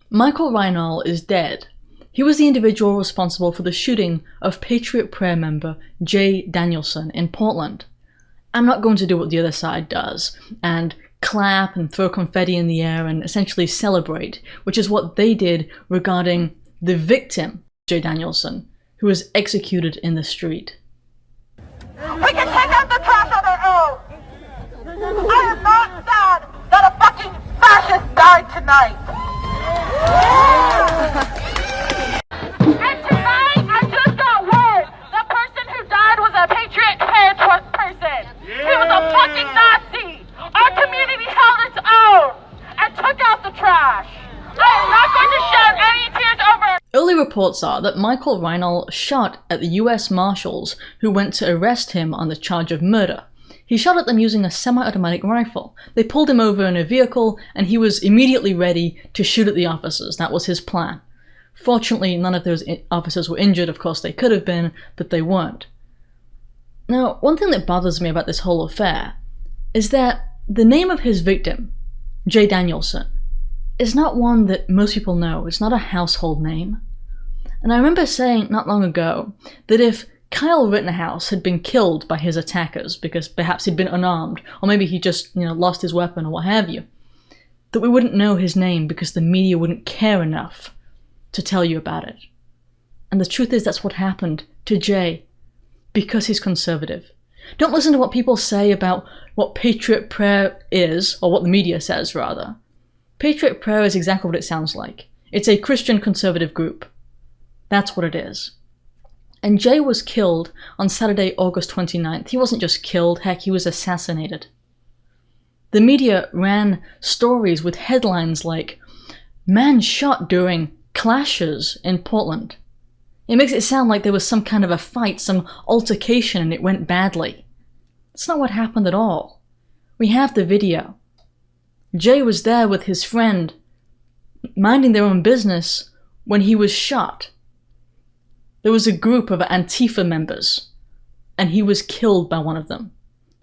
Michael Reinald is dead. He was the individual responsible for the shooting of Patriot Prayer member Jay Danielson in Portland. I'm not going to do what the other side does, and clap and throw confetti in the air and essentially celebrate, which is what they did regarding the victim, Jay Danielson, who was executed in the street. We can take out the trash on their own! I am not sad that a fucking fascist died tonight! And tonight, I just got word the person who died was a Patriot Prayer person! He was a fucking Nazi! Our community held its own and took out the trash! I am not going to shed any tears over. Early reports are that Michael Reinald shot at the US Marshals who went to arrest him on the charge of murder. He shot at them using a semi-automatic rifle. They pulled him over in a vehicle and he was immediately ready to shoot at the officers. That was his plan. Fortunately, none of those officers were injured. Of course, they could have been, but they weren't. Now, one thing that bothers me about this whole affair is that the name of his victim, Jay Danielson, is not one that most people know. It's not a household name. And I remember saying not long ago that if Kyle Rittenhouse had been killed by his attackers because perhaps he'd been unarmed, or maybe he just, lost his weapon or what have you, that we wouldn't know his name because the media wouldn't care enough to tell you about it. And the truth is that's what happened to Jay, because he's conservative. Don't listen to what people say about what Patriot Prayer is, or what the media says, rather. Patriot Prayer is exactly what it sounds like. It's a Christian conservative group. That's what it is. And Jay was killed on Saturday, August 29th. He wasn't just killed, heck, he was assassinated. The media ran stories with headlines like, "Man shot during clashes in Portland." It makes it sound like there was some kind of a fight, some altercation, and it went badly. That's not what happened at all. We have the video. Jay was there with his friend, minding their own business, when he was shot. There was a group of Antifa members, and he was killed by one of them.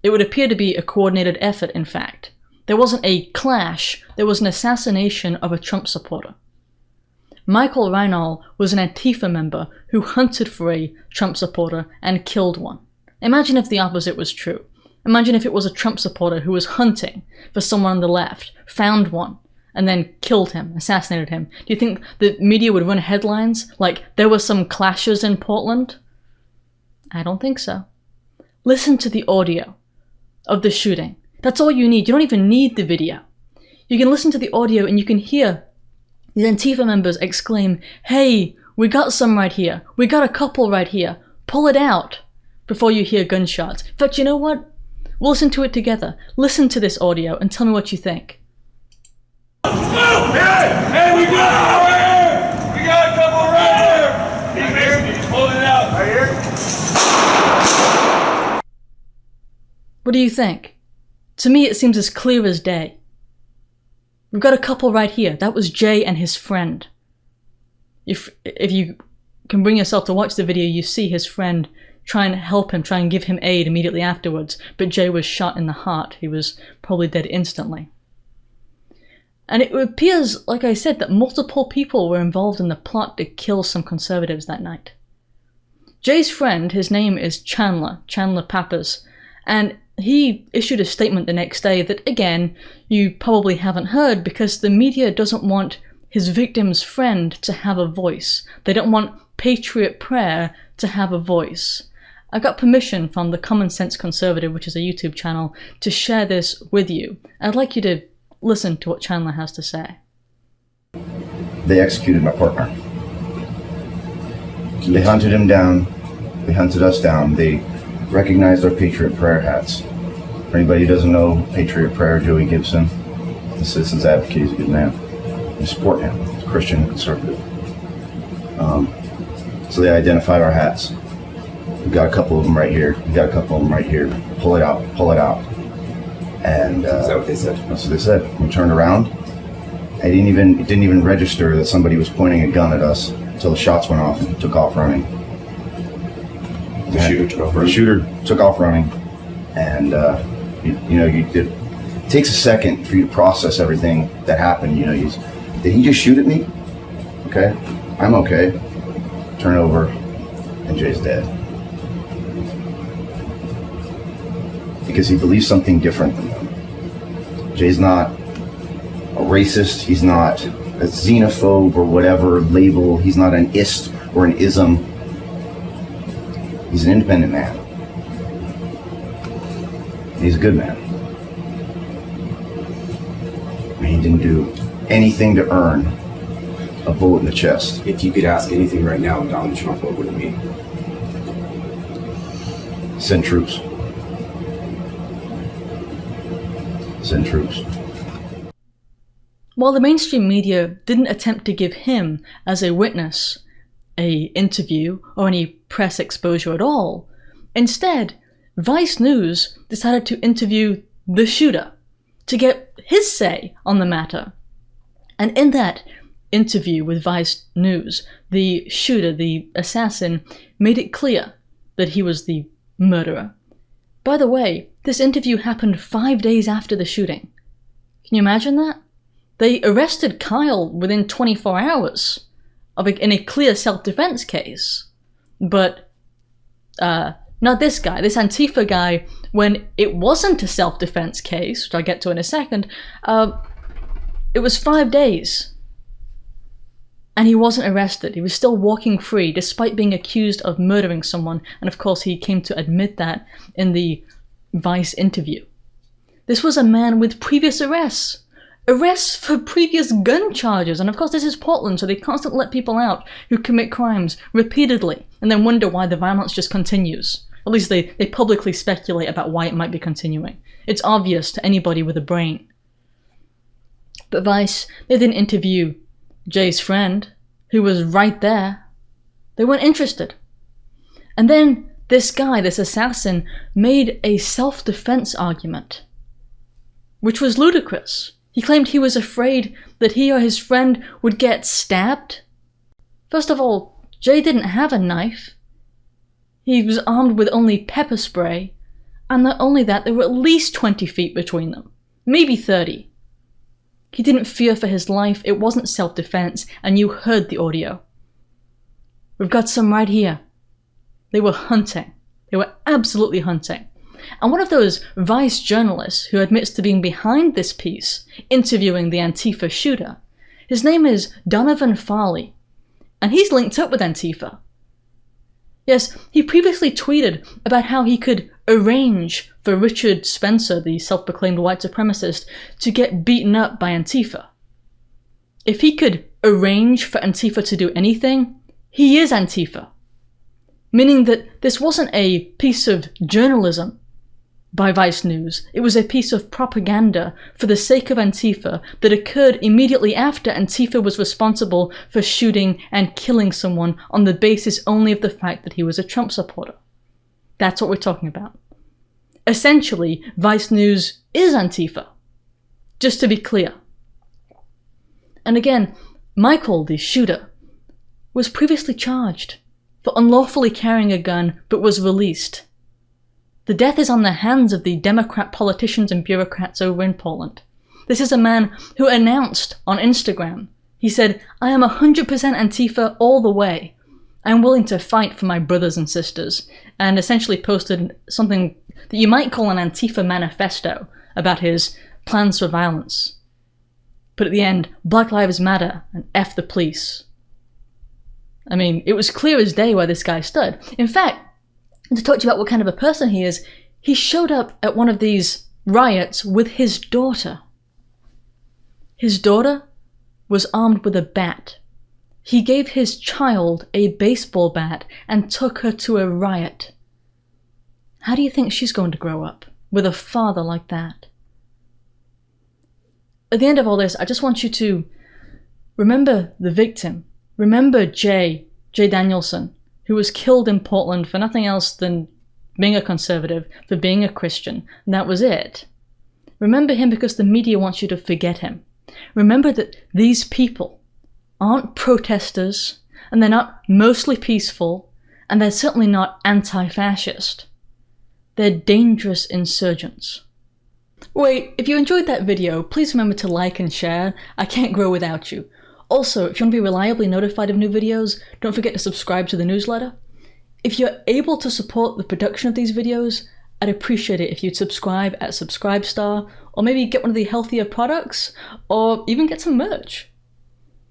It would appear to be a coordinated effort, in fact. There wasn't a clash, there was an assassination of a Trump supporter. Michael Reinald was an Antifa member who hunted for a Trump supporter and killed one. Imagine if the opposite was true. Imagine if it was a Trump supporter who was hunting for someone on the left, found one, and then killed him, assassinated him. Do you think the media would run headlines like, "There were some clashes in Portland"? I don't think so. Listen to the audio of the shooting. That's all you need. You don't even need the video. You can listen to the audio and you can hear the Antifa members exclaim, "Hey, we got some right here. We got a couple right here. Pull it out," before you hear gunshots. In fact, you know what? We'll listen to it together. Listen to this audio and tell me what you think. Hey, we got right here! We got a couple right here! He's here. He's pulling it out. Right here. What do you think? To me, it seems as clear as day. We've got a couple right here. That was Jay and his friend. If you can bring yourself to watch the video, you see his friend try and help him, try and give him aid immediately afterwards, but Jay was shot in the heart. He was probably dead instantly. And it appears, like I said, that multiple people were involved in the plot to kill some conservatives that night. Jay's friend, his name is Chandler Pappas, and he issued a statement the next day that, again, you probably haven't heard because the media doesn't want his victim's friend to have a voice. They don't want Patriot Prayer to have a voice. I got permission from the Common Sense Conservative, which is a YouTube channel, to share this with you. I'd like you to listen to what Chandler has to say. They executed my partner. They hunted him down. They hunted us down. They recognized our Patriot Prayer hats. For anybody who doesn't know Patriot Prayer, Joey Gibson, the Citizens Advocate, he's a good man. We support him. He's a Christian and conservative. So they identified our hats. We've got a couple of them right here. We've got a couple of them right here. Pull it out. Pull it out. And is that what they said? That's what they said. We turned around. It didn't even register that somebody was pointing a gun at us until the shots went off and he took off running. The shooter took off running. The shooter took off running, and it takes a second for you to process everything that happened. Did he just shoot at me? Okay, I'm okay. Turn over, and Jay's dead. Because he believes something different than them. Jay's not a racist, he's not a xenophobe or whatever label, he's not an ist or an ism. He's an independent man. He's a good man. He didn't do anything to earn a bullet in the chest. If you could ask anything right now, Donald Trump, what would it be? Send troops. Send troops. While the mainstream media didn't attempt to give him, as a witness, an interview or any press exposure at all, instead, Vice News decided to interview the shooter to get his say on the matter. And in that interview with Vice News, the shooter, the assassin, made it clear that he was the murderer. By the way, this interview happened 5 days after the shooting. Can you imagine that? They arrested Kyle within 24 hours in a clear self-defense case. But not this guy, this Antifa guy, when it wasn't a self-defense case, which I'll get to in a second, it was 5 days. And he wasn't arrested. He was still walking free despite being accused of murdering someone. And of course he came to admit that in the Vice interview. This was a man with previous arrests. Arrests for previous gun charges. And of course this is Portland, so they constantly let people out who commit crimes repeatedly and then wonder why the violence just continues. At least they publicly speculate about why it might be continuing. It's obvious to anybody with a brain. But Vice, they didn't interview Jay's friend, who was right there. They weren't interested. And then this guy, this assassin, made a self-defense argument, which was ludicrous. He claimed he was afraid that he or his friend would get stabbed. First of all, Jay didn't have a knife. He was armed with only pepper spray, and not only that, there were at least 20 feet between them, maybe 30. He didn't fear for his life, it wasn't self-defense, and you heard the audio. We've got some right here. They were hunting. They were absolutely hunting. And one of those Vice journalists who admits to being behind this piece, interviewing the Antifa shooter, his name is Donovan Farley, and he's linked up with Antifa. Yes, he previously tweeted about how he could arrange for Richard Spencer, the self-proclaimed white supremacist, to get beaten up by Antifa. If he could arrange for Antifa to do anything, he is Antifa. Meaning that this wasn't a piece of journalism by Vice News, it was a piece of propaganda for the sake of Antifa that occurred immediately after Antifa was responsible for shooting and killing someone on the basis only of the fact that he was a Trump supporter. That's what we're talking about. Essentially, Vice News is Antifa. Just to be clear. And again, Michael, the shooter, was previously charged for unlawfully carrying a gun but was released. The death is on the hands of the Democrat politicians and bureaucrats over in Poland. This is a man who announced on Instagram, he said, "I am 100% Antifa all the way. I am willing to fight for my brothers and sisters," and essentially posted something that you might call an Antifa manifesto about his plans for violence. But at the end, Black Lives Matter and F the police. I mean, it was clear as day where this guy stood. In fact, to talk to you about what kind of a person he is, he showed up at one of these riots with his daughter. His daughter was armed with a bat. He gave his child a baseball bat and took her to a riot. How do you think she's going to grow up with a father like that? At the end of all this, I just want you to remember the victim. Remember Jay Danielson, who was killed in Portland for nothing else than being a conservative, for being a Christian, and that was it. Remember him because the media wants you to forget him. Remember that these people aren't protesters, and they're not mostly peaceful, and they're certainly not anti-fascist. They're dangerous insurgents. Wait, if you enjoyed that video, please remember to like and share. I can't grow without you. Also, if you want to be reliably notified of new videos, don't forget to subscribe to the newsletter. If you're able to support the production of these videos, I'd appreciate it if you'd subscribe at Subscribestar, or maybe get one of the healthier products, or even get some merch.